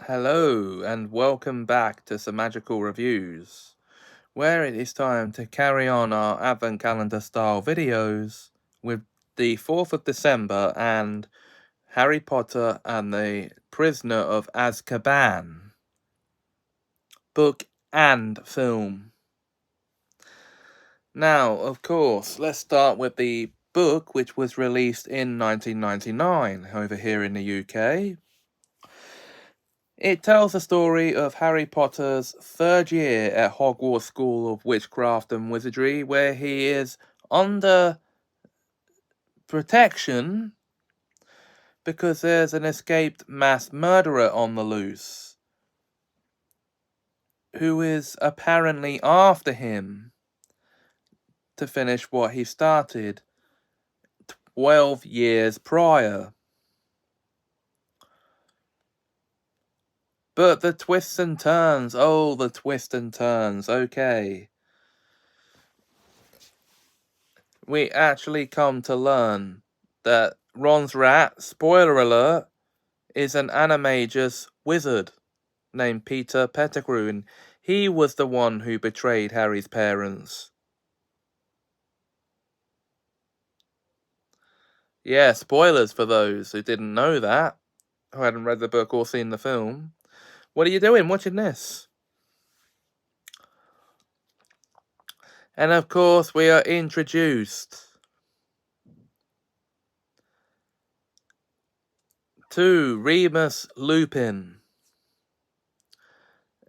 Hello and welcome back to Semajical Reviews, where it is time to carry on our Advent Calendar style videos with the 4th of December and Harry Potter and the Prisoner of Azkaban book and film. Now, of course, let's start with the book, which was released in 1999 over here in the UK. It tells the story of Harry Potter's third year at Hogwarts School of Witchcraft and Wizardry, where he is under protection because there's an escaped mass murderer on the loose who is apparently after him to finish what he started 12 years prior. But the twists and turns, oh, the twists and turns, okay. We actually come to learn that Ron's rat, spoiler alert, is an animagus wizard named Peter Pettigrew, and he was the one who betrayed Harry's parents. Yeah, spoilers for those who didn't know that, who hadn't read the book or seen the film. What are you doing watching this? And of course, we are introduced to Remus Lupin,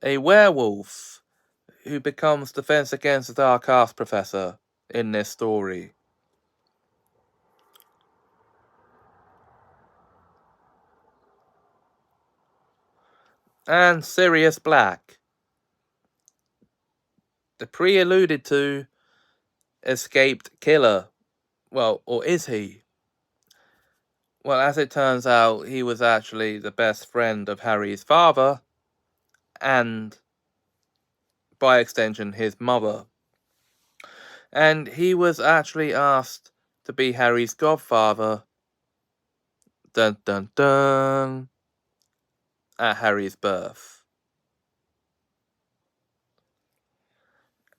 a werewolf who becomes Defense Against the Dark Arts professor in this story. And Sirius Black, the pre-alluded to escaped killer. Well, or is he? Well, as it turns out, he was actually the best friend of Harry's father, and by extension, his mother. And he was actually asked to be Harry's godfather, dun dun dun, at Harry's birth.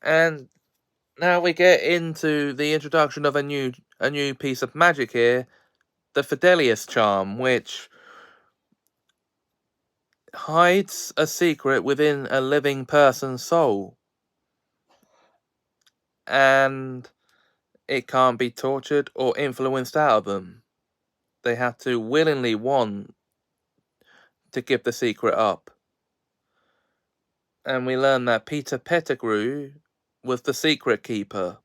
And now we get into the introduction of a new piece of magic here, the Fidelius charm, which hides a secret within a living person's soul. And it can't be tortured or influenced out of them. They have to willingly want to give the secret up. And we learn that Peter Pettigrew was the secret keeper,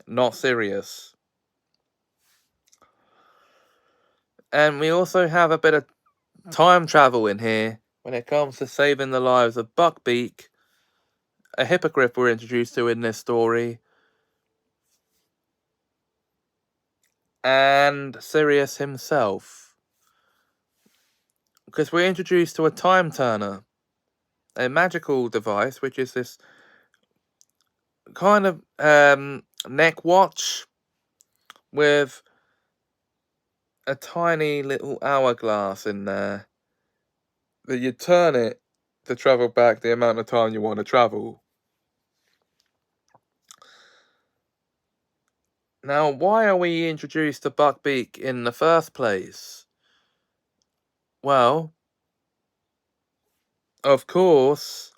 not Sirius. And we also have a bit of time travel in here when it comes to saving the lives of Buckbeak, a hippogriff we're introduced to in this story, and Sirius himself. Because we're introduced to a time turner, a magical device, which is this kind of neck watch with a tiny little hourglass in there that you turn it to travel back the amount of time you want to travel. Now, why are we introduced to Buckbeak in the first place? Well, of course,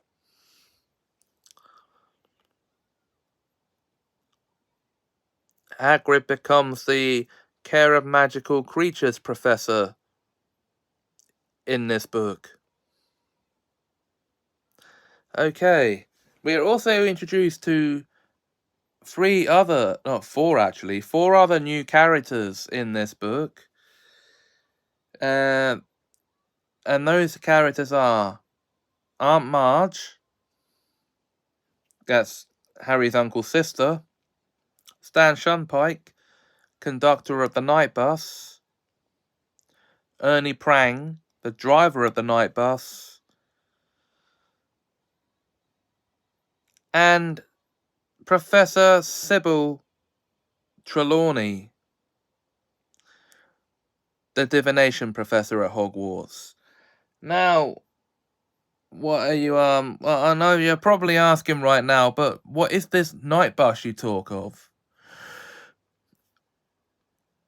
Hagrid becomes the Care of Magical Creatures professor in this book. Okay, we are also introduced to four other new characters in this book. And those characters are Aunt Marge, that's Harry's uncle's sister, Stan Shunpike, conductor of the night bus, Ernie Prang, the driver of the night bus, and Professor Sybil Trelawney, the divination professor at Hogwarts. Now, what are you, well, I know you're probably asking right now, but what is this night bus you talk of?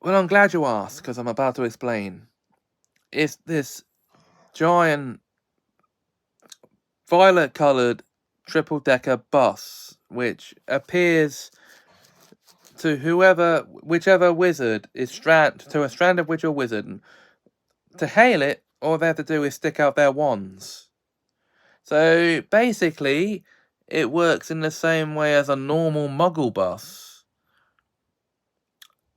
Well, I'm glad you asked, because I'm about to explain. It's this giant violet-coloured triple-decker bus, which appears to whichever wizard is a stranded witch or wizard. To hail it, all they have to do is stick out their wands. So basically, it works in the same way as a normal muggle bus.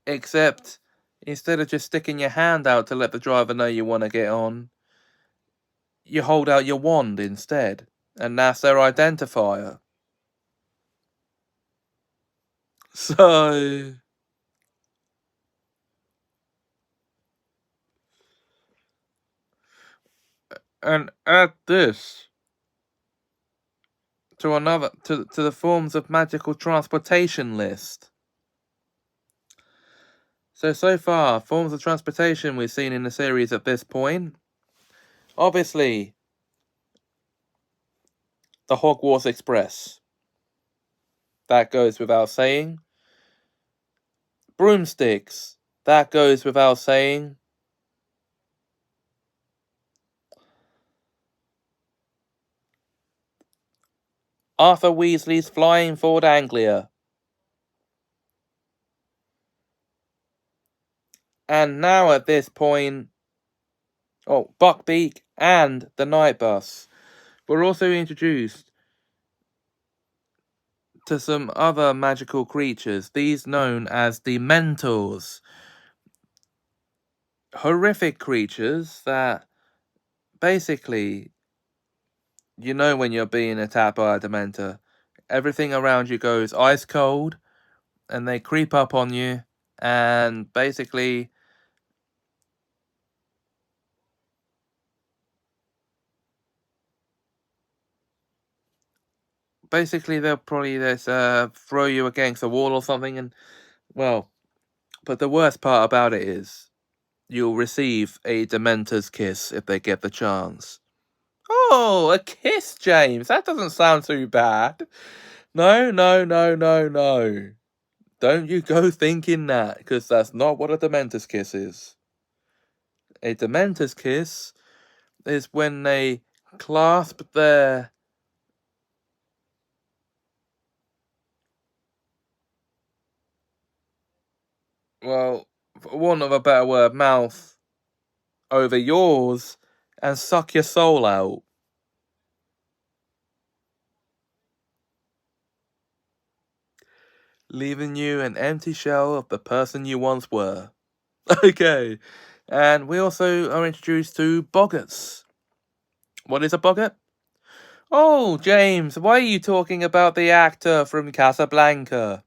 Except, instead of just sticking your hand out to let the driver know you want to get on, you hold out your wand instead. And that's their identifier. So... and add this to the forms of magical transportation list. So far, forms of transportation we've seen in the series at this point. Obviously, the Hogwarts Express. That goes without saying. Broomsticks. That goes without saying. Arthur Weasley's Flying Ford Anglia. And now at this point, Buckbeak and the Night Bus. We're also introduced to some other magical creatures, these known as the Mentors. Horrific creatures that basically, you know when you're being attacked by a Dementor, everything around you goes ice cold, and they creep up on you, and basically they'll probably just throw you against a wall or something, and well, but the worst part about it is you'll receive a Dementor's kiss if they get the chance. Oh, a kiss, James. That doesn't sound too bad. No, no, no, no, no. Don't you go thinking that, because that's not what a Dementor's kiss is. A Dementor's kiss is when they clasp their... well, for want of a better word, mouth over yours and suck your soul out. Leaving you an empty shell of the person you once were. Okay. And we also are introduced to boggarts. What is a boggart? Oh, James, why are you talking about the actor from Casablanca?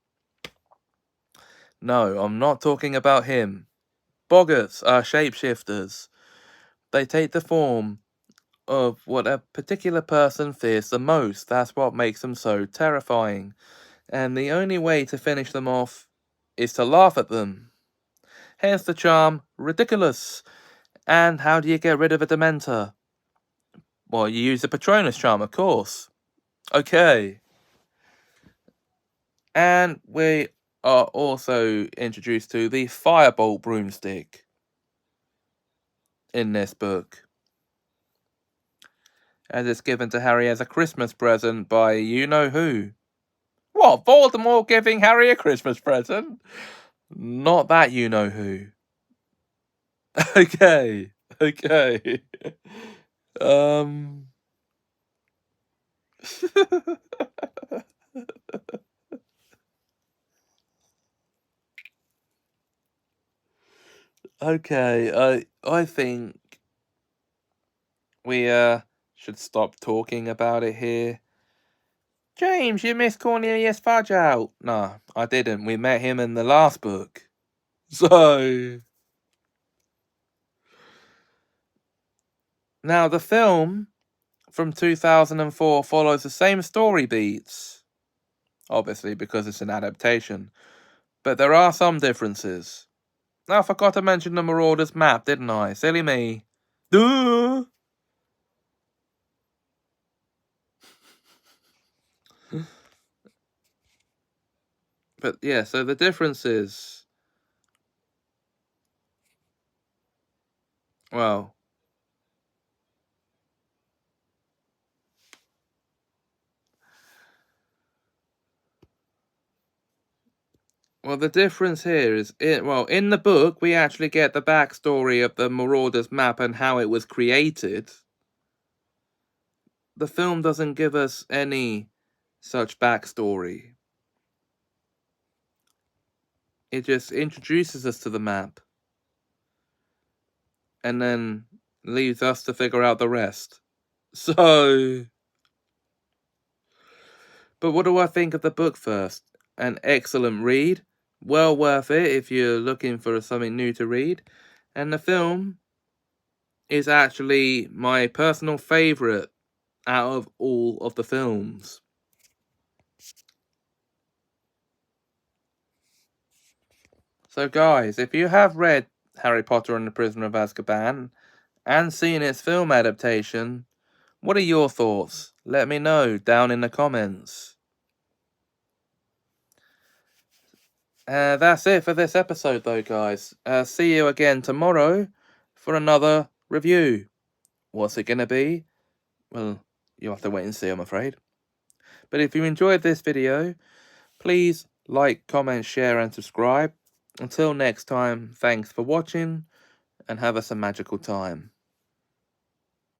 No, I'm not talking about him. Boggarts are shapeshifters. They take the form of what a particular person fears the most. That's what makes them so terrifying. And the only way to finish them off is to laugh at them. Hence the charm, ridiculous. And how do you get rid of a Dementor? Well, you use the Patronus charm, of course. Okay. And we are also introduced to the Firebolt broomstick in this book, as it's given to Harry as a Christmas present by you-know-who. What, Voldemort giving Harry a Christmas present? Not that you-know-who. Okay, okay. Okay, I think we should stop talking about it here. James, you missed Cornelius Fudge out. No, I didn't. We met him in the last book. So... now, the film from 2004 follows the same story beats. Obviously, because it's an adaptation. But there are some differences. Now, I forgot to mention the Marauders map, didn't I? Silly me. Duh! But yeah, so the difference is, well, the difference here is, in the book, we actually get the backstory of the Marauders map and how it was created. The film doesn't give us any such backstory. It just introduces us to the map and then leaves us to figure out the rest. So, but what do I think of the book first? An excellent read, well worth it if you're looking for something new to read. And the film is actually my personal favourite out of all of the films. So guys, if you have read Harry Potter and the Prisoner of Azkaban and seen its film adaptation, what are your thoughts? Let me know down in the comments. That's it for this episode though, guys. See you again tomorrow for another review. What's it gonna be? Well, you'll have to wait and see, I'm afraid. But if you enjoyed this video, please like, comment, share and subscribe. Until next time, thanks for watching and have us a magical time.